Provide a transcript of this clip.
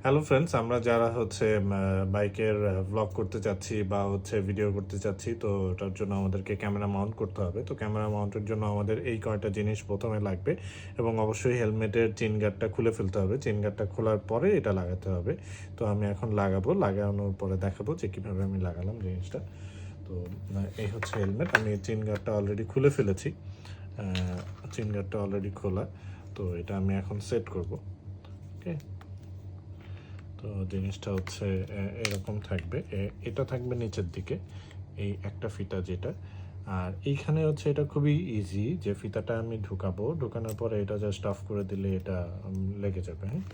Hello friends, আমরা যারা হচ্ছে বাইকের ভ্লগ করতে চাচ্ছি বা হচ্ছে ভিডিও করতে চাচ্ছি, তো ওটার জন্য আমাদেরকে ক্যামেরা মাউন্ট করতে হবে। তো ক্যামেরা মাউন্টের জন্য আমাদের এই কয়টা জিনিস প্রথমে লাগবে এবং অবশ্যই হেলমেটের চেইন গার্ডটা খুলে ফেলতে হবে। চেইন গার্ডটা খোলার পরে এটা লাগাতে হবে। তো আমি এখন লাগাবো, লাগানোর পরে দেখাবো যে কীভাবে আমি লাগালাম জিনিসটা। তো এই হচ্ছে হেলমেট। আমি চেইন গার্ডটা অলরেডি খুলে ফেলেছি। চেইন গার্ডটা অলরেডি খোলা। তো এটা আমি এখন সেট করব। ওকে, তো জিনিসটা হচ্ছে এরকম থাকবে। এটা থাকবে নিচের দিকে, এই একটা ফিতা যেটা। আর এইখানে হচ্ছে এটা খুবই ইজি, যে ফিতাটা আমি ঢুকানোর পরে এটা জাস্ট অফ করে দিলে এটা লেগে যাবে। হ্যাঁ,